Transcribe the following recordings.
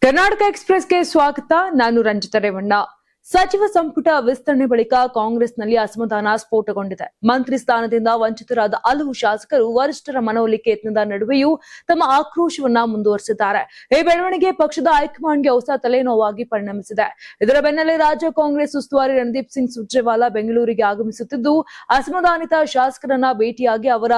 ಕರ್ನಾಟಕ ಎಕ್ಸ್‌ಪ್ರೆಸ್‌ಗೆ ಸ್ವಾಗತ. ನಾನು ರಂಜಿತಾ ರೇವಣ್ಣ. ಸಚಿವ ಸಂಪುಟ ವಿಸ್ತರಣೆ ಬಳಿಕ ಕಾಂಗ್ರೆಸ್ನಲ್ಲಿ ಅಸಮಾಧಾನ ಸ್ಫೋಟಗೊಂಡಿದೆ. ಮಂತ್ರಿ ಸ್ಥಾನದಿಂದ ವಂಚಿತರಾದ ಹಲವು ಶಾಸಕರು ವರಿಷ್ಠರ ಮನವೊಲಿಕೆ ಯತ್ನದ ನಡುವೆಯೂ ತಮ್ಮ ಆಕ್ರೋಶವನ್ನ ಮುಂದುವರೆಸಿದ್ದಾರೆ. ಈ ಬೆಳವಣಿಗೆ ಪಕ್ಷದ ಹೈಕಮಾಂಡ್ಗೆ ಹೊಸ ತಲೆನೋವಾಗಿ ಪರಿಣಮಿಸಿದೆ. ಇದರ ಬೆನ್ನಲ್ಲೇ ರಾಜ್ಯ ಕಾಂಗ್ರೆಸ್ ಉಸ್ತುವಾರಿ ರಣದೀಪ್ ಸಿಂಗ್ ಸುರ್ಜೇವಾಲಾ ಬೆಂಗಳೂರಿಗೆ ಆಗಮಿಸುತ್ತಿದ್ದು, ಅಸಮಾಧಾನಿತ ಶಾಸಕರನ್ನ ಭೇಟಿಯಾಗಿ ಅವರ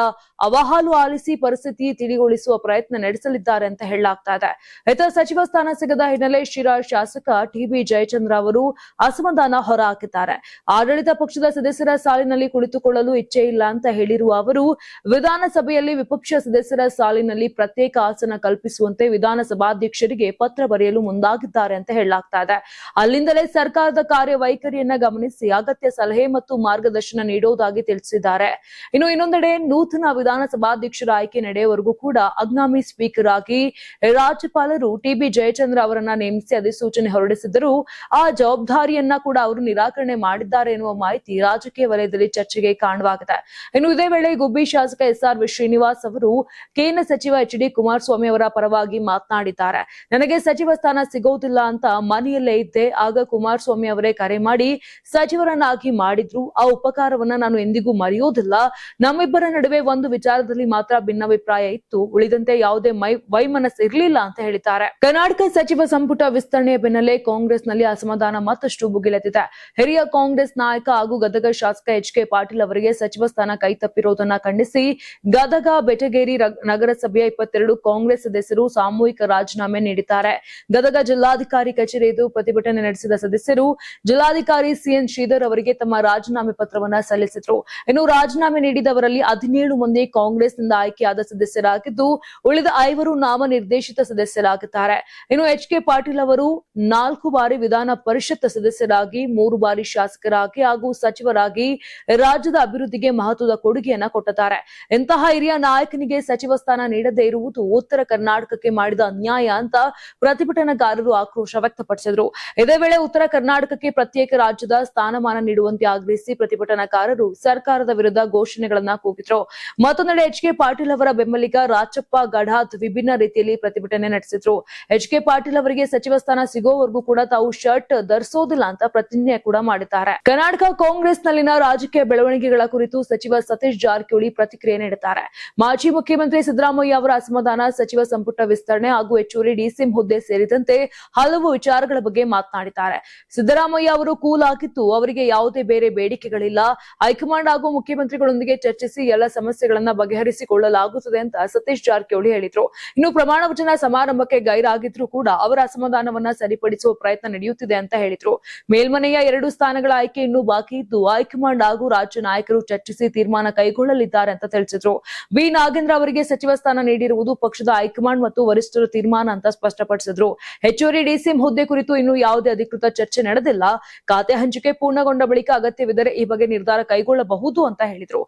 ಅಹವಾಲು ಆಲಿಸಿ ಪರಿಸ್ಥಿತಿ ತಿಳಿಗೊಳಿಸುವ ಪ್ರಯತ್ನ ನಡೆಸಲಿದ್ದಾರೆ ಅಂತ ಹೇಳಲಾಗ್ತಾ ಇದೆ. ಇತರ ಸಚಿವ ಸ್ಥಾನ ಸಿಗದ ಹಿನ್ನೆಲೆ ಶಿರಾ ಶಾಸಕ ಟಿಬಿ ಜಯಚಂದ್ರ ಅವರು ಅಸಮಾಧಾನ ಹೊರಹಾಕಿದ್ದಾರೆ. ಆಡಳಿತ ಪಕ್ಷದ ಸದಸ್ಯರ ಸಾಲಿನಲ್ಲಿ ಕುಳಿತುಕೊಳ್ಳಲು ಇಚ್ಛೆ ಇಲ್ಲ ಅಂತ ಹೇಳಿರುವ ಅವರು, ವಿಧಾನಸಭೆಯಲ್ಲಿ ವಿಪಕ್ಷ ಸದಸ್ಯರ ಸಾಲಿನಲ್ಲಿ ಪ್ರತ್ಯೇಕ ಆಸನ ಕಲ್ಪಿಸುವಂತೆ ವಿಧಾನಸಭಾಧ್ಯಕ್ಷರಿಗೆ ಪತ್ರ ಬರೆಯಲು ಮುಂದಾಗಿದ್ದಾರೆ ಅಂತ ಹೇಳಲಾಗ್ತಾ ಇದೆ. ಅಲ್ಲಿಂದಲೇ ಸರ್ಕಾರದ ಕಾರ್ಯವೈಖರಿಯನ್ನ ಗಮನಿಸಿ ಅಗತ್ಯ ಸಲಹೆ ಮತ್ತು ಮಾರ್ಗದರ್ಶನ ನೀಡುವುದಾಗಿ ತಿಳಿಸಿದ್ದಾರೆ. ಇನ್ನೊಂದೆಡೆ ನೂತನ ವಿಧಾನಸಭಾಧ್ಯಕ್ಷರ ಆಯ್ಕೆ ನಡೆಯುವವರೆಗೂ ಕೂಡ ಅಗ್ನಾಮಿ ಸ್ಪೀಕರ್ ಆಗಿ ರಾಜ್ಯಪಾಲರು ಟಿಬಿ ಜಯಚಂದ್ರ ಅವರನ್ನ ನೇಮಿಸಿ ಅಧಿಸೂಚನೆ ಹೊರಡಿಸಿದ್ದರೂ ಆ ಜವಾಬ್ದಾರಿಯನ್ನ ಕೂಡ ಅವರು ನಿರಾಕರಣೆ ಮಾಡಿದ್ದಾರೆ ಎನ್ನುವ ಮಾಹಿತಿ ರಾಜಕೀಯ ವಲಯದಲ್ಲಿ ಚರ್ಚೆಗೆ ಕಾರಣವಾಗಿದೆ. ಇದೇ ವೇಳೆ ಗುಬ್ಬಿ ಶಾಸಕ ಎಸ್ಆರ್ ಶ್ರೀನಿವಾಸ್ ಅವರು ಕೇಂದ್ರ ಸಚಿವ ಎಚ್.ಡಿ. ಕುಮಾರಸ್ವಾಮಿ ಅವರ ಪರವಾಗಿ ಮಾತನಾಡಿದ್ದಾರೆ. ನನಗೆ ಸಚಿವ ಸ್ಥಾನ ಸಿಗೋದಿಲ್ಲ ಅಂತ ಮನೆಯಲ್ಲೇ ಇದ್ದೆ. ಆಗ ಕುಮಾರಸ್ವಾಮಿ ಅವರೇ ಕರೆ ಮಾಡಿ ಸಚಿವರನ್ನಾಗಿ ಮಾಡಿದ್ರು. ಆ ಉಪಕಾರವನ್ನ ನಾನು ಎಂದಿಗೂ ಮರೆಯೋದಿಲ್ಲ. ನಮ್ಮಿಬ್ಬರ ನಡುವೆ ಒಂದು ವಿಚಾರದಲ್ಲಿ ಮಾತ್ರ ಭಿನ್ನಾಭಿಪ್ರಾಯ ಇತ್ತು, ಉಳಿದಂತೆ ಯಾವುದೇ ವೈಮನಸ್ಸು ಇರಲಿಲ್ಲ ಅಂತ ಹೇಳಿದ್ದಾರೆ. ಕರ್ನಾಟಕ ಸಚಿವ ಸಂಪುಟ ವಿಸ್ತರಣೆಯ ಬೆನ್ನಲ್ಲೇ ಕಾಂಗ್ರೆಸ್ನಲ್ಲಿ ಅಸಮಾಧಾನ ಮತ್ತಷ್ಟು ಭುಗಿಲೆದ್ದಿದೆ. ಹಿರಿಯ ಕಾಂಗ್ರೆಸ್ ನಾಯಕ ಹಾಗೂ ಗದಗ ಶಾಸಕ ಎಚ್.ಕೆ. ಪಾಟೀಲ್ ಅವರಿಗೆ ಸಚಿವ ಸ್ಥಾನ ಕೈತಪ್ಪಿರುವುದನ್ನ ಖಂಡಿಸಿ ಗದಗ ಬೆಟಗೇರಿ ನಗರಸಭೆಯ 22 ಕಾಂಗ್ರೆಸ್ ಸದಸ್ಯರು ಸಾಮೂಹಿಕ ರಾಜೀನಾಮೆ ನೀಡಿದ್ದಾರೆ. ಗದಗ ಜಿಲ್ಲಾಧಿಕಾರಿ ಕಚೇರಿ ಎದುರು ಪ್ರತಿಭಟನೆ ನಡೆಸಿದ ಸದಸ್ಯರು ಜಿಲ್ಲಾಧಿಕಾರಿ ಸಿಎನ್ ಶ್ರೀಧರ್ ಅವರಿಗೆ ತಮ್ಮ ರಾಜೀನಾಮೆ ಪತ್ರವನ್ನ ಸಲ್ಲಿಸಿದ್ರು. ರಾಜೀನಾಮೆ ನೀಡಿದವರಲ್ಲಿ 17 ಮಂದಿ ಕಾಂಗ್ರೆಸ್ನಿಂದ ಆಯ್ಕೆಯಾದ ಸದಸ್ಯರಾಗಿದ್ದು, ಉಳಿದ 5 ನಾಮನಿರ್ದೇಶಿತ ಸದಸ್ಯರಾಗಿದ್ದಾರೆ. ಎಚ್.ಕೆ. ಪಾಟೀಲ್ ಅವರು 4 ಬಾರಿ ವಿಧಾನ ಪರಿಷತ್ ಸದಸ್ಯರಾಗಿ, 3 ಬಾರಿ ಶಾಸಕರಾಗಿ ಹಾಗೂ ಸಚಿವರಾಗಿ ರಾಜ್ಯದ ಅಭಿವೃದ್ಧಿಗೆ ಮಹತ್ವದ ಕೊಡುಗೆಯನ್ನ ಕೊಟ್ಟಿದ್ದಾರೆ. ಇಂತಹ ಹಿರಿಯ ನಾಯಕನಿಗೆ ಸಚಿವ ಸ್ಥಾನ ನೀಡದೇ ಇರುವುದು ಉತ್ತರ ಕರ್ನಾಟಕಕ್ಕೆ ಮಾಡಿದ ಅನ್ಯಾಯ ಅಂತ ಪ್ರತಿಭಟನಾಕಾರರು ಆಕ್ರೋಶ ವ್ಯಕ್ತಪಡಿಸಿದರು. ಇದೇ ವೇಳೆ ಉತ್ತರ ಕರ್ನಾಟಕಕ್ಕೆ ಪ್ರತ್ಯೇಕ ರಾಜ್ಯದ ಸ್ಥಾನಮಾನ ನೀಡುವಂತೆ ಆಗ್ರಹಿಸಿ ಪ್ರತಿಭಟನಾಕಾರರು ಸರ್ಕಾರದ ವಿರುದ್ಧ ಘೋಷಣೆಗಳನ್ನ ಕೂಗಿದ್ರು. ಮತ್ತೊಂದೆಡೆ ಎಚ್.ಕೆ. ಪಾಟೀಲ್ ಅವರ ಬೆಂಬಲಿಗ ರಾಚಪ್ಪ ಗಢಾತ್ ವಿಭಿನ್ನ ರೀತಿಯಲ್ಲಿ ಪ್ರತಿಭಟನೆ ನಡೆಸಿದ್ರು. ಎಚ್.ಕೆ. ಪಾಟೀಲ್ ಅವರಿಗೆ ಸಚಿವ ಸ್ಥಾನ ಸಿಗೋವರೆಗೂ ಕೂಡ ತಾವು ಶರ್ಟ್ ಧರಿಸೋದಿಲ್ಲ ಅಂತ ಪ್ರತಿಜ್ಞೆ ಕೂಡ ಮಾಡಿದ್ದಾರೆ. ಕರ್ನಾಟಕ ಕಾಂಗ್ರೆಸ್ನಲ್ಲಿನ ರಾಜಕೀಯ ಬೆಳವಣಿಗೆಗಳ ಕುರಿತು ಸಚಿವ ಸತೀಶ್ ಜಾರಕಿಹೊಳಿ ಪ್ರತಿಕ್ರಿಯೆ ನೀಡಿದ್ದಾರೆ. ಮಾಜಿ ಮುಖ್ಯಮಂತ್ರಿ ಸಿದ್ದರಾಮಯ್ಯ ಅವರ ಅಸಮಾಧಾನ, ಸಚಿವ ಸಂಪುಟ ವಿಸ್ತರಣೆ ಹಾಗೂ ಹೆಚ್ಚುವರಿ ಡಿಸಿಎಂ ಹುದ್ದೆ ಸೇರಿದಂತೆ ಹಲವು ವಿಚಾರಗಳ ಬಗ್ಗೆ ಮಾತನಾಡಿದ್ದಾರೆ. ಸಿದ್ದರಾಮಯ್ಯ ಅವರು ಕೂಲ್ ಆಗಿದ್ದು, ಅವರಿಗೆ ಯಾವುದೇ ಬೇರೆ ಬೇಡಿಕೆಗಳಿಲ್ಲ. ಹೈಕಮಾಂಡ್ ಹಾಗೂ ಮುಖ್ಯಮಂತ್ರಿಗಳೊಂದಿಗೆ ಚರ್ಚಿಸಿ ಎಲ್ಲ ಸಮಸ್ಯೆಗಳನ್ನ ಬಗೆಹರಿಸಿಕೊಳ್ಳಲಾಗುತ್ತದೆ ಅಂತ ಸತೀಶ್ ಜಾರಕಿಹೊಳಿ ಹೇಳಿದ್ರು. ಪ್ರಮಾಣ ವಚನ ಸಮಾರಂಭಕ್ಕೆ ಗೈರಾಗಿದ್ರು ಕೂಡ ಅವರ ಅಸಮಾಧಾನವನ್ನ ಸರಿಪಡಿಸುವ ಪ್ರಯತ್ನ ನಡೆಯುತ್ತಿದೆ ಅಂತ ಹೇಳಿದ್ರು. ಮೇಲ್ಮನೆಯ 2 ಸ್ಥಾನಗಳ ಆಯ್ಕೆ ಇನ್ನೂ ಬಾಕಿ ಇದ್ದು, ಹೈಕಮಾಂಡ್ ಹಾಗೂ ರಾಜ್ಯ ನಾಯಕರು ಚರ್ಚಿಸಿ ತೀರ್ಮಾನ ಕೈಗೊಳ್ಳಲಿದ್ದಾರೆ ಅಂತ ತಿಳಿಸಿದ್ರು. ಬಿ ನಾಗೇಂದ್ರ ಅವರಿಗೆ ಸಚಿವ ಸ್ಥಾನ ನೀಡಿರುವುದು ಪಕ್ಷದ ಹೈಕಮಾಂಡ್ ಮತ್ತು ವರಿಷ್ಠರ ತೀರ್ಮಾನ ಅಂತ ಸ್ಪಷ್ಟಪಡಿಸಿದ್ರು. ಹೆಚ್ಚುವರಿ ಡಿಸಿಎಂ ಹುದ್ದೆ ಕುರಿತು ಇನ್ನೂ ಯಾವುದೇ ಅಧಿಕೃತ ಚರ್ಚೆ ನಡೆದಿಲ್ಲ. ಖಾತೆ ಹಂಚಿಕೆ ಪೂರ್ಣಗೊಂಡ ಬಳಿಕ ಅಗತ್ಯವಿದ್ದರೆ ಈ ಬಗ್ಗೆ ನಿರ್ಧಾರ ಕೈಗೊಳ್ಳಬಹುದು ಅಂತ ಹೇಳಿದ್ರು.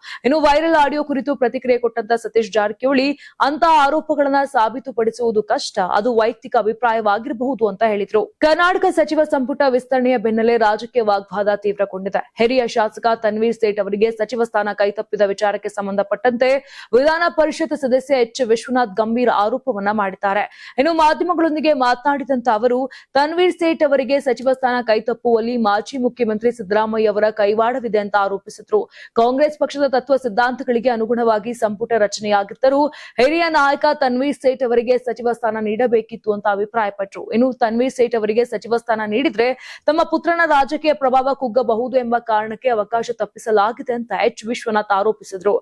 ವೈರಲ್ ಆಡಿಯೋ ಕುರಿತು ಪ್ರತಿಕ್ರಿಯೆ ಕೊಟ್ಟಂತ ಸತೀಶ್ ಜಾರಕಿಹೊಳಿ, ಅಂತಹ ಆರೋಪಗಳನ್ನ ಸಾಬೀತುಪಡಿಸುವುದು ಕಷ್ಟ, ಅದು ವೈಯಕ್ತಿಕ ಅಭಿಪ್ರಾಯವಾಗಿರಬಹುದು ಅಂತ ಹೇಳಿದ್ರು. ಕರ್ನಾಟಕ ಸಚಿವ ಸಂಪುಟ ವಿಸ್ತರಣೆಯ ಬೆನ್ನಲ್ಲೇ ರಾಜಕೀಯ ವಾಗ್ವಾದ ತೀವ್ರಗೊಂಡಿದೆ. ಹಿರಿಯ ಶಾಸಕ ತನ್ವೀರ್ ಸೇಠ್ ಅವರಿಗೆ ಸಚಿವ ಸ್ಥಾನ ಕೈತಪ್ಪಿದ ವಿಚಾರಕ್ಕೆ ಸಂಬಂಧಪಟ್ಟಂತೆ ವಿಧಾನ ಪರಿಷತ್ ಸದಸ್ಯ ಎಚ್ ವಿಶ್ವನಾಥ್ ಗಂಭೀರ ಆರೋಪವನ್ನ ಮಾಡಿದ್ದಾರೆ. ಮಾಧ್ಯಮಗಳೊಂದಿಗೆ ಮಾತನಾಡಿದಂತ ಅವರು, ತನ್ವೀರ್ ಸೇಠ್ ಅವರಿಗೆ ಸಚಿವ ಸ್ಥಾನ ಕೈತಪ್ಪುವಲ್ಲಿ ಮಾಜಿ ಮುಖ್ಯಮಂತ್ರಿ ಸಿದ್ದರಾಮಯ್ಯ ಅವರ ಕೈವಾಡವಿದೆ ಅಂತ ಆರೋಪಿಸಿದ್ರು. ಕಾಂಗ್ರೆಸ್ ಪಕ್ಷದ ತತ್ವ ಸಿದ್ಧಾಂತಗಳಿಗೆ ಅನುಗುಣವಾಗಿ ಸಂಪುಟ ರಚನೆಯಾಗಿದ್ದರೂ ಹಿರಿಯ ನಾಯಕ ತನ್ವೀರ್ ಸೇಠ್ ಅವರಿಗೆ ಸಚಿವ ಸ್ಥಾನ ನೀಡಬೇಕಿತ್ತು ಅಂತ ಅಭಿಪ್ರಾಯಪಟ್ಟರು. ತನ್ವೀರ್ ಸೇಠ್ ಅವರಿಗೆ ಸಚಿವ ಸ್ಥಾನ ನೀಡಿದ್ರೆ ತಮ್ಮ ಪುತ್ರನ ರಾಜಕೀಯ ಪ್ರಭಾವ ಕುಗ್ಗಬಹುದು ಎಂಬ ಕಾರಣಕ್ಕೆ ಅವಕಾಶ ತಪ್ಪಿಸಲಾಗಿದೆ ಅಂತ ಎಚ್ ವಿಶ್ವನಾಥ್ ಆರೋಪಿಸಿದ್ರು.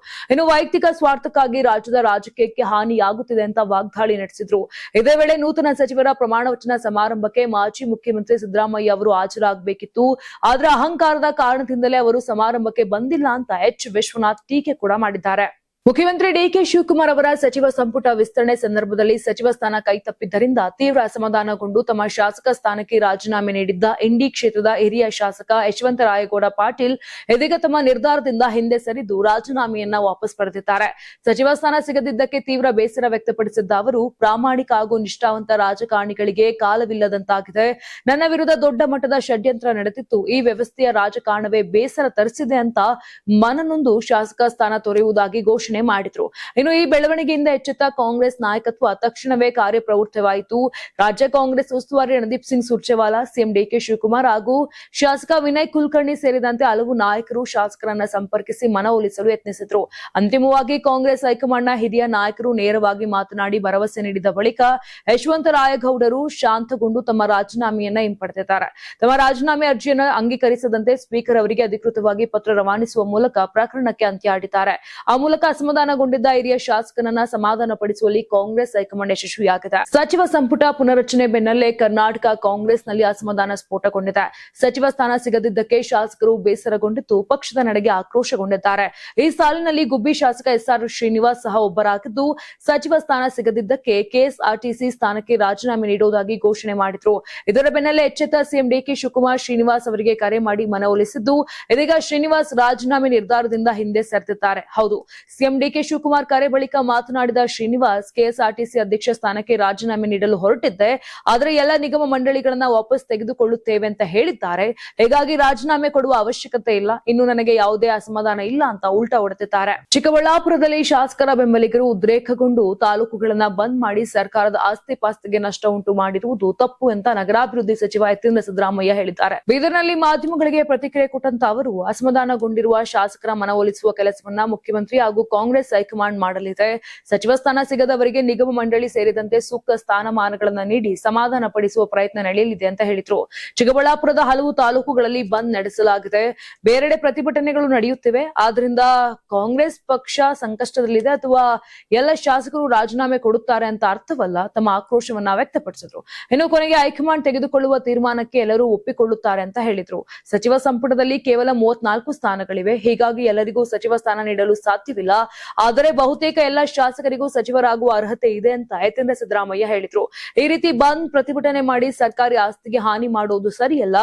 ವೈಯಕ್ತಿಕ ಸ್ವಾರ್ಥಕ್ಕಾಗಿ ರಾಜ್ಯದ ರಾಜಕೀಯಕ್ಕೆ ಹಾನಿಯಾಗುತ್ತಿದೆ ಅಂತ ವಾಗ್ದಾಳಿ ನಡೆಸಿದ್ರು. ಇದೇ ವೇಳೆ ನೂತನ ಸಚಿವರ ಪ್ರಮಾಣ ವಚನ ಸಮಾರಂಭಕ್ಕೆ ಮಾಜಿ ಮುಖ್ಯಮಂತ್ರಿ ಸಿದ್ದರಾಮಯ್ಯ ಅವರು ಹಾಜರಾಗಬೇಕಿತ್ತು. ಆದ್ರೆ ಅಹಂಕಾರದ ಕಾರಣದಿಂದಲೇ ಅವರು ಸಮಾರಂಭಕ್ಕೆ ಬಂದಿಲ್ಲ ಅಂತ ಎಚ್ ವಿಶ್ವನಾಥ್ ಟೀಕೆ ಕೂಡ ಮಾಡಿದ್ದಾರೆ. ಮುಖ್ಯಮಂತ್ರಿ ಡಿಕೆ ಶಿವಕುಮಾರ್ ಅವರ ಸಚಿವ ಸಂಪುಟ ವಿಸ್ತರಣೆ ಸಂದರ್ಭದಲ್ಲಿ ಸಚಿವ ಸ್ಥಾನ ಕೈತಪ್ಪಿದ್ದರಿಂದ ತೀವ್ರ ಅಸಮಾಧಾನಗೊಂಡು ತಮ್ಮ ಶಾಸಕ ಸ್ಥಾನಕ್ಕೆ ರಾಜೀನಾಮೆ ನೀಡಿದ್ದ ಇಂಡಿ ಕ್ಷೇತ್ರದ ಹಿರಿಯ ಶಾಸಕ ಯಶವಂತರಾಯಗೌಡ ಪಾಟೀಲ್ ಇದೀಗ ತಮ್ಮ ನಿರ್ಧಾರದಿಂದ ಹಿಂದೆ ಸರಿದು ರಾಜೀನಾಮೆಯನ್ನ ವಾಪಸ್ ಪಡೆದಿದ್ದಾರೆ. ಸಚಿವ ಸ್ಥಾನ ಸಿಗದಿದ್ದಕ್ಕೆ ತೀವ್ರ ಬೇಸರ ವ್ಯಕ್ತಪಡಿಸಿದ್ದ ಅವರು, ಪ್ರಾಮಾಣಿಕ ಹಾಗೂ ನಿಷ್ಠಾವಂತ ರಾಜಕಾರಣಿಗಳಿಗೆ ಕಾಲವಿಲ್ಲದಂತಾಗಿದೆ. ನನ್ನ ವಿರುದ್ಧ ದೊಡ್ಡ ಮಟ್ಟದ ಷಡ್ಯಂತ್ರ ನಡೆದಿತ್ತು. ಈ ವ್ಯವಸ್ಥೆಯ ರಾಜಕಾರಣವೇ ಬೇಸರ ತರಿಸಿದೆ ಅಂತ ಮನನೊಂದು ಶಾಸಕ ಸ್ಥಾನ ತೊರೆಯುವುದಾಗಿ ಘೋಷಣೆ ಘೋಷಣೆ ಮಾಡಿದ್ರು. ಇನ್ನು ಈ ಬೆಳವಣಿಗೆಯಿಂದ ಎಚ್ಚೆತ್ತ ಕಾಂಗ್ರೆಸ್ ನಾಯಕತ್ವ ತಕ್ಷಣವೇ ಕಾರ್ಯಪ್ರವೃತ್ತವಾಯಿತು. ರಾಜ್ಯ ಕಾಂಗ್ರೆಸ್ ಉಸ್ತುವಾರಿ ರಣದೀಪ್ ಸಿಂಗ್ ಸುರ್ಜೇವಾಲಾ, ಸಿಎಂ ಡಿಕೆ ಶಿವಕುಮಾರ್ ಹಾಗೂ ಶಾಸಕ ವಿನಯ್ ಕುಲಕರ್ಣಿ ಸೇರಿದಂತೆ ಹಲವು ನಾಯಕರು ಶಾಸಕರನ್ನ ಸಂಪರ್ಕಿಸಿ ಮನವೊಲಿಸಲು ಯತ್ನಿಸಿದ್ರು. ಅಂತಿಮವಾಗಿ ಕಾಂಗ್ರೆಸ್ ಹೈಕಮಾಂಡ್ನ ಹಿರಿಯ ನಾಯಕರು ನೇರವಾಗಿ ಮಾತನಾಡಿ ಭರವಸೆ ನೀಡಿದ ಬಳಿಕ ಯಶವಂತರಾಯಗೌಡರು ಶಾಂತಗೊಂಡು ತಮ್ಮ ರಾಜೀನಾಮೆಯನ್ನ ಹಿಂಪಡೆದಿದ್ದಾರೆ. ತಮ್ಮ ರಾಜೀನಾಮೆ ಅರ್ಜಿಯನ್ನು ಅಂಗೀಕರಿಸದಂತೆ ಸ್ಪೀಕರ್ ಅವರಿಗೆ ಅಧಿಕೃತವಾಗಿ ಪತ್ರ ರವಾನಿಸುವ ಮೂಲಕ ಪ್ರಕರಣಕ್ಕೆ ಅಂತ್ಯ ಹಾಡಿದ್ದಾರೆ. ಆ ಮೂಲಕ ಅಸಮಾಧಾನಗೊಂಡಿದ್ದ ಹಿರಿಯ ಶಾಸಕನನ್ನ ಸಮಾಧಾನಪಡಿಸುವಲ್ಲಿ ಕಾಂಗ್ರೆಸ್ ಹೈಕಮಾಂಡ್ ಯಶಸ್ವಿಯಾಗಿದೆ. ಸಚಿವ ಸಂಪುಟ ಪುನರಚನೆ ಬೆನ್ನಲ್ಲೇ ಕರ್ನಾಟಕ ಕಾಂಗ್ರೆಸ್ನಲ್ಲಿ ಅಸಮಾಧಾನ ಸ್ಫೋಟಗೊಂಡಿದೆ. ಸಚಿವ ಸ್ಥಾನ ಸಿಗದಿದ್ದಕ್ಕೆ ಶಾಸಕರು ಬೇಸರಗೊಂಡಿದ್ದು ಪಕ್ಷದ ನಡೆಗೆ ಆಕ್ರೋಶಗೊಂಡಿದ್ದಾರೆ. ಈ ಸಾಲಿನಲ್ಲಿ ಗುಬ್ಬಿ ಶಾಸಕ ಎಸ್ಆರ್ ಶ್ರೀನಿವಾಸ್ ಸಹ ಒಬ್ಬರಾಗಿದ್ದು, ಸಚಿವ ಸ್ಥಾನ ಸಿಗದಿದ್ದಕ್ಕೆ ಕೆಎಸ್ಆರ್ಟಿಸಿ ಸ್ಥಾನಕ್ಕೆ ರಾಜೀನಾಮೆ ನೀಡುವುದಾಗಿ ಘೋಷಣೆ ಮಾಡಿದ್ರು. ಇದರ ಬೆನ್ನಲ್ಲೇ ಎಚ್ಚೆತ್ತ ಸಿಎಂ ಡಿಕೆ ಶಿವಕುಮಾರ್ ಶ್ರೀನಿವಾಸ್ ಅವರಿಗೆ ಕರೆ ಮಾಡಿ ಮನವೊಲಿಸಿದ್ದು, ಇದೀಗ ಶ್ರೀನಿವಾಸ್ ರಾಜೀನಾಮೆ ನಿರ್ಧಾರದಿಂದ ಹಿಂದೆ ಸರಿದಿದ್ದಾರೆ. ಹೌದು, ಸಿಎಂ ಡಿಕೆ ಶಿವಕುಮಾರ್ ಕರೆ ಬಳಿಕ ಮಾತನಾಡಿದ ಶ್ರೀನಿವಾಸ್, ಕೆಎಸ್ಆರ್ಟಿಸಿ ಅಧ್ಯಕ್ಷ ಸ್ಥಾನಕ್ಕೆ ರಾಜೀನಾಮೆ ನೀಡಲು ಹೊರಟಿದ್ದೆ, ಆದರೆ ಎಲ್ಲ ನಿಗಮ ಮಂಡಳಿಗಳನ್ನ ವಾಪಸ್ ತೆಗೆದುಕೊಳ್ಳುತ್ತೇವೆ ಅಂತ ಹೇಳಿದ್ದಾರೆ. ಹೀಗಾಗಿ ರಾಜೀನಾಮೆ ಕೊಡುವ ಅವಶ್ಯಕತೆ ಇಲ್ಲ. ಇನ್ನು ನನಗೆ ಯಾವುದೇ ಅಸಮಾಧಾನ ಇಲ್ಲ ಅಂತ ಉಲ್ಟಾ ಹೊಡೆದಿದ್ದಾರೆ. ಚಿಕ್ಕಬಳ್ಳಾಪುರದಲ್ಲಿ ಶಾಸಕರ ಬೆಂಬಲಿಗರು ಉದ್ರೇಕಗೊಂಡು ತಾಲೂಕುಗಳನ್ನ ಬಂದ್ ಮಾಡಿ ಸರ್ಕಾರದ ಆಸ್ತಿ ಪಾಸ್ತಿಗೆ ನಷ್ಟ ಉಂಟು ಮಾಡಿರುವುದು ತಪ್ಪು ಅಂತ ನಗರಾಭಿವೃದ್ಧಿ ಸಚಿವ ಯತೀಂದ್ರ ಸಿದ್ದರಾಮಯ್ಯ ಹೇಳಿದ್ದಾರೆ. ಬೀದರ್ನಲ್ಲಿ ಮಾಧ್ಯಮಗಳಿಗೆ ಪ್ರತಿಕ್ರಿಯೆ ಕೊಟ್ಟಂತ ಅವರು, ಅಸಮಾಧಾನಗೊಂಡಿರುವ ಶಾಸಕರ ಮನವೊಲಿಸುವ ಕೆಲಸವನ್ನ ಮುಖ್ಯಮಂತ್ರಿ ಹಾಗೂ ಕಾಂಗ್ರೆಸ್ ಹೈಕಮಾಂಡ್ ಮಾಡಲಿದೆ. ಸಚಿವ ಸ್ಥಾನ ಸಿಗದವರಿಗೆ ನಿಗಮ ಮಂಡಳಿ ಸೇರಿದಂತೆ ಸೂಕ್ತ ಸ್ಥಾನಮಾನಗಳನ್ನ ನೀಡಿ ಸಮಾಧಾನ ಪಡಿಸುವ ಪ್ರಯತ್ನ ನಡೆಯಲಿದೆ ಅಂತ ಹೇಳಿದ್ರು. ಚಿಕ್ಕಬಳ್ಳಾಪುರದ ಹಲವು ತಾಲೂಕುಗಳಲ್ಲಿ ಬಂದ್ ನಡೆಸಲಾಗಿದೆ. ಬೇರೆಡೆ ಪ್ರತಿಭಟನೆಗಳು ನಡೆಯುತ್ತಿವೆ. ಆದ್ರಿಂದ ಕಾಂಗ್ರೆಸ್ ಪಕ್ಷ ಸಂಕಷ್ಟದಲ್ಲಿದೆ ಅಥವಾ ಎಲ್ಲ ಶಾಸಕರು ರಾಜೀನಾಮೆ ಕೊಡುತ್ತಾರೆ ಅಂತ ಅರ್ಥವಲ್ಲ. ತಮ್ಮ ಆಕ್ರೋಶವನ್ನ ವ್ಯಕ್ತಪಡಿಸಿದ್ರು. ಇನ್ನು ಕೊನೆಗೆ ಹೈಕಮಾಂಡ್ ತೆಗೆದುಕೊಳ್ಳುವ ತೀರ್ಮಾನಕ್ಕೆ ಎಲ್ಲರೂ ಒಪ್ಪಿಕೊಳ್ಳುತ್ತಾರೆ ಅಂತ ಹೇಳಿದ್ರು. ಸಚಿವ ಸಂಪುಟದಲ್ಲಿ ಕೇವಲ 34 ಸ್ಥಾನಗಳಿವೆ. ಹೀಗಾಗಿ ಎಲ್ಲರಿಗೂ ಸಚಿವ ಸ್ಥಾನ ನೀಡಲು ಸಾಧ್ಯವಿಲ್ಲ. ಆದರೆ ಬಹುತೇಕ ಎಲ್ಲ ಶಾಸಕರಿಗೂ ಸಚಿವರಾಗುವ ಅರ್ಹತೆ ಇದೆ ಅಂತ ಯತೀಂದ್ರ ಸಿದ್ದರಾಮಯ್ಯ ಹೇಳಿದ್ರು. ಈ ರೀತಿ ಬಂದ್ ಪ್ರತಿಭಟನೆ ಮಾಡಿ ಸರ್ಕಾರಿ ಆಸ್ತಿಗೆ ಹಾನಿ ಮಾಡುವುದು ಸರಿಯಲ್ಲ.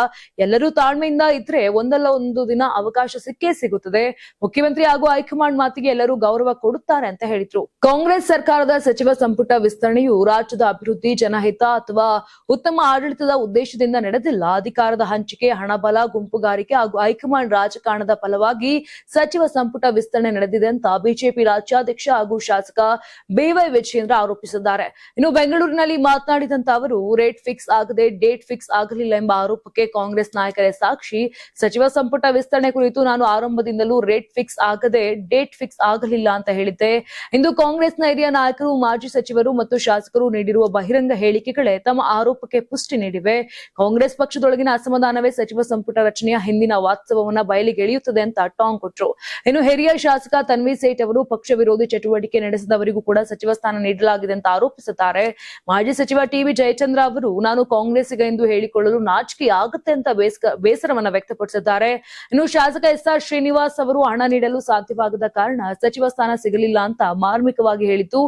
ಎಲ್ಲರೂ ತಾಳ್ಮೆಯಿಂದ ಇದ್ರೆ ಒಂದಲ್ಲ ಒಂದು ದಿನ ಅವಕಾಶ ಸಿಕ್ಕೇ ಸಿಗುತ್ತದೆ. ಮುಖ್ಯಮಂತ್ರಿ ಹಾಗೂ ಹೈಕಮಾಂಡ್ ಮಾತಿಗೆ ಎಲ್ಲರೂ ಗೌರವ ಕೊಡುತ್ತಾರೆ ಅಂತ ಹೇಳಿದ್ರು. ಕಾಂಗ್ರೆಸ್ ಸರ್ಕಾರದ ಸಚಿವ ಸಂಪುಟ ವಿಸ್ತರಣೆಯು ರಾಜ್ಯದ ಅಭಿವೃದ್ಧಿ, ಜನಹಿತ ಅಥವಾ ಉತ್ತಮ ಆಡಳಿತದ ಉದ್ದೇಶದಿಂದ ನಡೆದಿಲ್ಲ. ಅಧಿಕಾರದ ಹಂಚಿಕೆ, ಹಣಬಲ, ಗುಂಪುಗಾರಿಕೆ ಹಾಗೂ ಹೈಕಮಾಂಡ್ ರಾಜಕಾರಣದ ಫಲವಾಗಿ ಸಚಿವ ಸಂಪುಟ ವಿಸ್ತರಣೆ ನಡೆದಿದೆ ಅಂತ ಬಿಜೆಪಿ ರಾಜ್ಯಾಧ್ಯಕ್ಷ ಹಾಗೂ ಶಾಸಕ ಬಿವೈ ವಿಜಯೇಂದ್ರ ಆರೋಪಿಸಿದ್ದಾರೆ. ಇನ್ನು ಬೆಂಗಳೂರಿನಲ್ಲಿ ಮಾತನಾಡಿದಂತ ಅವರು, ರೇಟ್ ಫಿಕ್ಸ್ ಆಗದೆ ಡೇಟ್ ಫಿಕ್ಸ್ ಆಗಲಿಲ್ಲ ಎಂಬ ಆರೋಪಕ್ಕೆ ಕಾಂಗ್ರೆಸ್ ನಾಯಕರೇ ಸಾಕ್ಷಿ. ಸಚಿವ ಸಂಪುಟ ವಿಸ್ತರಣೆ ಕುರಿತು ನಾನು ಆರಂಭದಿಂದಲೂ ರೇಟ್ ಫಿಕ್ಸ್ ಆಗದೆ ಡೇಟ್ ಫಿಕ್ಸ್ ಆಗಲಿಲ್ಲ ಅಂತ ಹೇಳಿದ್ದೆ. ಇಂದು ಕಾಂಗ್ರೆಸ್ನ ಹಿರಿಯ ನಾಯಕರು, ಮಾಜಿ ಸಚಿವರು ಮತ್ತು ಶಾಸಕರು ನೀಡಿರುವ ಬಹಿರಂಗ ಹೇಳಿಕೆಗಳೇ ತಮ್ಮ ಆರೋಪಕ್ಕೆ ಪುಷ್ಟಿ ನೀಡಿವೆ. ಕಾಂಗ್ರೆಸ್ ಪಕ್ಷದೊಳಗಿನ ಅಸಮಾಧಾನವೇ ಸಚಿವ ಸಂಪುಟ ರಚನೆಯ ಹಿಂದಿನ ವಾಸ್ತವವನ್ನ ಬಯಲಿಗೆಳೆಯುತ್ತದೆ ಅಂತ ಟಾಂಗ್ ಕೊಟ್ರು. ಇನ್ನು ಹಿರಿಯ ಶಾಸಕ ತನ್ವೀರ್ ಸೇಠ್ ಅವರು ಪಕ್ಷ ವಿರೋಧಿ ಚಟುವಟಿಕೆ ನಡೆಸಿದವರಿಗೂ ಕೂಡ ಸಚಿವ ಸ್ಥಾನ ನೀಡಲಾಗಿದೆ ಅಂತ ಆರೋಪಿಸುತ್ತಾರೆ. ಮಾಜಿ ಸಚಿವ ಟಿಬಿ ಜಯಚಂದ್ರ ಅವರು, ನಾನು ಕಾಂಗ್ರೆಸ್ಸಿಗ ಎಂದು ಹೇಳಿಕೊಳ್ಳಲು ನಾಚಿಕೆ ಆಗುತ್ತೆ ಅಂತ ಬೇಸರವನ್ನ ವ್ಯಕ್ತಪಡಿಸಿದ್ದಾರೆ. ಇನ್ನು ಶಾಸಕ ಎಸ್ಆರ್ ಶ್ರೀನಿವಾಸ್ ಅವರು ಹಣ ನೀಡಲು ಸಾಧ್ಯವಾಗದ ಕಾರಣ ಸಚಿವ ಸ್ಥಾನ ಸಿಗಲಿಲ್ಲ ಅಂತ ಮಾರ್ಮಿಕವಾಗಿ ಹೇಳಿದ್ದು,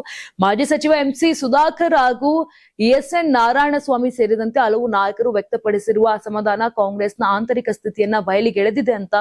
ಮಾಜಿ ಸಚಿವ ಎಂಸಿ ಸುಧಾಕರ್ ಹಾಗೂ ಎಸ್ಎನ್ ನಾರಾಯಣಸ್ವಾಮಿ ಸೇರಿದಂತೆ ಹಲವು ನಾಯಕರು ವ್ಯಕ್ತಪಡಿಸಿರುವ ಅಸಮಾಧಾನ ಕಾಂಗ್ರೆಸ್ನ ಆಂತರಿಕ ಸ್ಥಿತಿಯನ್ನ ಬಯಲಿಗೆಳೆದಿದೆ ಅಂತ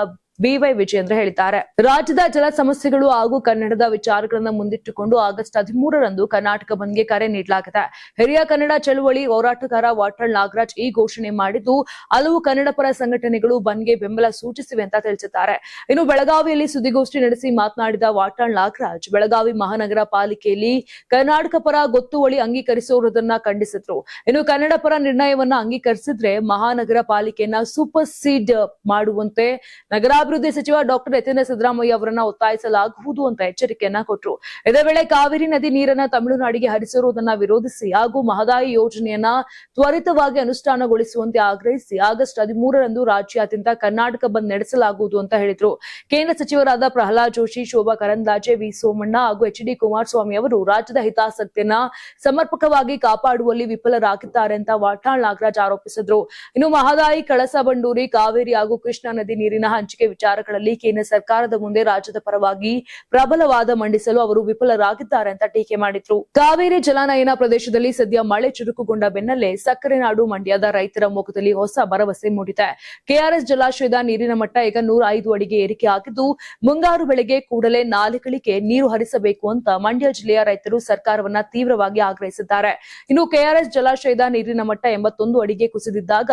ಬಿವೈ ವಿಜಯೇಂದ್ರ ಹೇಳಿದ್ದಾರೆ. ರಾಜ್ಯದ ಜಲ ಸಮಸ್ಯೆಗಳು ಹಾಗೂ ಕನ್ನಡದ ವಿಚಾರಗಳನ್ನು ಮುಂದಿಟ್ಟುಕೊಂಡು ಆಗಸ್ಟ್ 13ರಂದು ಕರ್ನಾಟಕ ಬಂದ್ಗೆ ಕರೆ ನೀಡಲಾಗಿದೆ. ಹಿರಿಯ ಕನ್ನಡ ಚಳವಳಿ ಹೋರಾಟಗಾರ ವಾಟಾಳ್ ನಾಗರಾಜ್ ಈ ಘೋಷಣೆ ಮಾಡಿದ್ದು, ಹಲವು ಕನ್ನಡ ಪರ ಸಂಘಟನೆಗಳು ಬಂದ್ಗೆ ಬೆಂಬಲ ಸೂಚಿಸಿವೆ ಅಂತ ತಿಳಿಸಿದ್ದಾರೆ. ಇನ್ನು ಬೆಳಗಾವಿಯಲ್ಲಿ ಸುದ್ದಿಗೋಷ್ಠಿ ನಡೆಸಿ ಮಾತನಾಡಿದ ವಾಟಾಳ್ ನಾಗರಾಜ್, ಬೆಳಗಾವಿ ಮಹಾನಗರ ಪಾಲಿಕೆಯಲ್ಲಿ ಕರ್ನಾಟಕ ಪರ ಗೊತ್ತುವಳಿ ಅಂಗೀಕರಿಸಿರುವುದನ್ನ ಖಂಡಿಸಿದ್ರು. ಇನ್ನು ಕನ್ನಡ ಪರ ನಿರ್ಣಯವನ್ನ ಅಂಗೀಕರಿಸಿದ್ರೆ ಮಹಾನಗರ ಪಾಲಿಕೆಯನ್ನ ಸೂಪರ್ ಸೀಡ್ ಮಾಡುವಂತೆ ನಗರಾಭಿವೃದ್ಧಿ ಸಚಿವ ಡಾಕ್ಟರ್ ಯತೀಂದ್ರ ಸಿದ್ದರಾಮಯ್ಯ ಅವರನ್ನ ಒತ್ತಾಯಿಸಲಾಗುವುದು ಅಂತ ಎಚ್ಚರಿಕೆಯನ್ನ ಕೊಟ್ಟರು. ಇದೇ ವೇಳೆ ಕಾವೇರಿ ನದಿ ನೀರನ್ನ ತಮಿಳುನಾಡಿಗೆ ಹರಿಸಿರುವುದನ್ನ ವಿರೋಧಿಸಿ ಹಾಗೂ ಮಹದಾಯಿ ಯೋಜನೆಯನ್ನ ತ್ವರಿತವಾಗಿ ಅನುಷ್ಠಾನಗೊಳಿಸುವಂತೆ ಆಗ್ರಹಿಸಿ ಆಗಸ್ಟ್ 13ರಂದು ರಾಜ್ಯಾದ್ಯಂತ ಕರ್ನಾಟಕ ಬಂದ್ ನಡೆಸಲಾಗುವುದು ಅಂತ ಹೇಳಿದ್ರು. ಕೇಂದ್ರ ಸಚಿವರಾದ ಪ್ರಹ್ಲಾದ್ ಜೋಶಿ, ಶೋಭಾ ಕರಂದ್ಲಾಜೆ, ವಿ ಸೋಮಣ್ಣ ಹಾಗೂ ಎಚ್.ಡಿ. ಕುಮಾರಸ್ವಾಮಿ ಅವರು ರಾಜ್ಯದ ಹಿತಾಸಕ್ತಿಯನ್ನ ಸಮರ್ಪಕವಾಗಿ ಕಾಪಾಡುವಲ್ಲಿ ವಿಫಲರಾಗಿದ್ದಾರೆ ಅಂತ ವಾಟಾಳ್ ನಾಗರಾಜ್ ಆರೋಪಿಸಿದ್ರು. ಇನ್ನು ಮಹದಾಯಿ, ಕಳಸಾ ಬಂಡೂರಿ, ಕಾವೇರಿ ಹಾಗೂ ಕೃಷ್ಣಾ ನದಿ ನೀರಿನ ಹಂಚಿಕೆ ವಿಚಾರಗಳಲ್ಲಿ ಕೇಂದ್ರ ಸರ್ಕಾರದ ಮುಂದೆ ರಾಜ್ಯದ ಪರವಾಗಿ ಪ್ರಬಲ ವಾದ ಮಂಡಿಸಲು ಅವರು ವಿಫಲರಾಗಿದ್ದಾರೆ ಅಂತ ಟೀಕೆ ಮಾಡಿದ್ರು. ಕಾವೇರಿ ಜಲಾನಯನ ಪ್ರದೇಶದಲ್ಲಿ ಸದ್ಯ ಮಳೆ ಚುರುಕುಗೊಂಡ ಬೆನ್ನಲ್ಲೇ ಸಕ್ಕರೆ ನಾಡು ಮಂಡ್ಯದ ರೈತರ ಮುಖದಲ್ಲಿ ಹೊಸ ಭರವಸೆ ಮೂಡಿದೆ. ಕೆಆರ್ಎಸ್ ಜಲಾಶಯದ ನೀರಿನ ಮಟ್ಟ ಈಗ 105 ಅಡಿಗೆ ಏರಿಕೆ ಆಗಿದ್ದು, ಮುಂಗಾರು ಬೆಳೆಗೆ ಕೂಡಲೇ ನಾಲೆಗಳಿಗೆ ನೀರು ಹರಿಸಬೇಕು ಅಂತ ಮಂಡ್ಯ ಜಿಲ್ಲೆಯ ರೈತರು ಸರ್ಕಾರವನ್ನ ತೀವ್ರವಾಗಿ ಆಗ್ರಹಿಸಿದ್ದಾರೆ. ಇನ್ನು ಕೆಆರ್ಎಸ್ ಜಲಾಶಯದ ನೀರಿನ ಮಟ್ಟ 81 ಅಡಿಗೆ ಕುಸಿದಿದ್ದಾಗ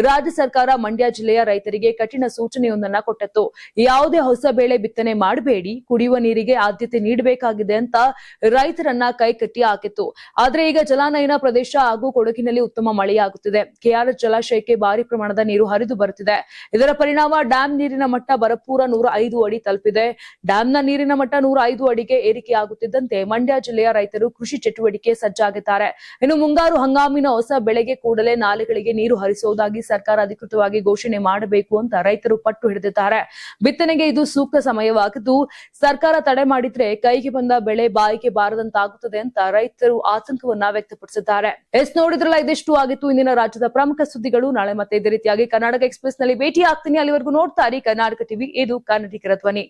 ರಾಜ್ಯ ಸರ್ಕಾರ ಮಂಡ್ಯ ಜಿಲ್ಲೆಯ ರೈತರಿಗೆ ಕಠಿಣ ಸೂಚನೆಯೊಂದನ್ನ ಕೊಟ್ಟಿದೆ. ಕೊಟ್ಟಿತ್ತು. ಯಾವುದೇ ಹೊಸ ಬೆಳೆ ಬಿತ್ತನೆ ಮಾಡಬೇಡಿ, ಕುಡಿಯುವ ನೀರಿಗೆ ಆದ್ಯತೆ ನೀಡಬೇಕಾಗಿದೆ ಅಂತ ರೈತರನ್ನ ಕೈಕಟ್ಟಿ ಹಾಕಿತ್ತು. ಆದ್ರೆ ಈಗ ಜಲಾನಯನ ಪ್ರದೇಶ ಹಾಗೂ ಕೊಡಗಿನಲ್ಲಿ ಉತ್ತಮ ಮಳೆಯಾಗುತ್ತಿದೆ. ಕೆಆರ್ಎಸ್ ಜಲಾಶಯಕ್ಕೆ ಭಾರಿ ಪ್ರಮಾಣದ ನೀರು ಹರಿದು ಬರುತ್ತಿದೆ. ಇದರ ಪರಿಣಾಮ ಡ್ಯಾಂ ನೀರಿನ ಮಟ್ಟ ಭರಪೂರ 105 ಅಡಿ ತಲುಪಿದೆ. ಡ್ಯಾಂನ ನೀರಿನ ಮಟ್ಟ 105 ಅಡಿಗೆ ಏರಿಕೆಯಾಗುತ್ತಿದ್ದಂತೆ ಮಂಡ್ಯ ಜಿಲ್ಲೆಯ ರೈತರು ಕೃಷಿ ಚಟುವಟಿಕೆ ಸಜ್ಜಾಗಿದ್ದಾರೆ. ಇನ್ನು ಮುಂಗಾರು ಹಂಗಾಮಿನ ಹೊಸ ಬೆಳೆಗೆ ಕೂಡಲೇ ನಾಲೆಗಳಿಗೆ ನೀರು ಹರಿಸುವುದಾಗಿ ಸರ್ಕಾರ ಅಧಿಕೃತವಾಗಿ ಘೋಷಣೆ ಮಾಡಬೇಕು ಅಂತ ರೈತರು ಪಟ್ಟು ಹಿಡಿದಿದ್ದಾರೆ. ಬಿತ್ತನೆಗೆ ಇದು ಸೂಕ್ತ ಸಮಯವಾಗಿದ್ದು, ಸರ್ಕಾರ ತಡೆ ಮಾಡಿದ್ರೆ ಕೈಗೆ ಬಂದ ಬೆಳೆ ಬಾಯಿಗೆ ಬಾರದಂತಾಗುತ್ತದೆ ಅಂತ ರೈತರು ಆತಂಕವನ್ನ ವ್ಯಕ್ತಪಡಿಸಿದ್ದಾರೆ. ನೋಡಿದ್ರಲ್ಲ, ಇದಿಷ್ಟು ಆಗಿತ್ತು ಇಂದಿನ ರಾಜ್ಯದ ಪ್ರಮುಖ ಸುದ್ದಿಗಳು. ನಾಳೆ ಮತ್ತೆ ಇದೇ ರೀತಿಯಾಗಿ ಕರ್ನಾಟಕ ಎಕ್ಸ್‌ಪ್ರೆಸ್ ನಲ್ಲಿ ಭೇಟಿ ಆಗ್ತೀನಿ. ಅಲ್ಲಿವರೆಗೂ ನೋಡ್ತಾ ಇರಿ ಕರ್ನಾಟಕ ಟಿವಿ, ಇದು ಕನ್ನಡಿಗರ ಧ್ವನಿ.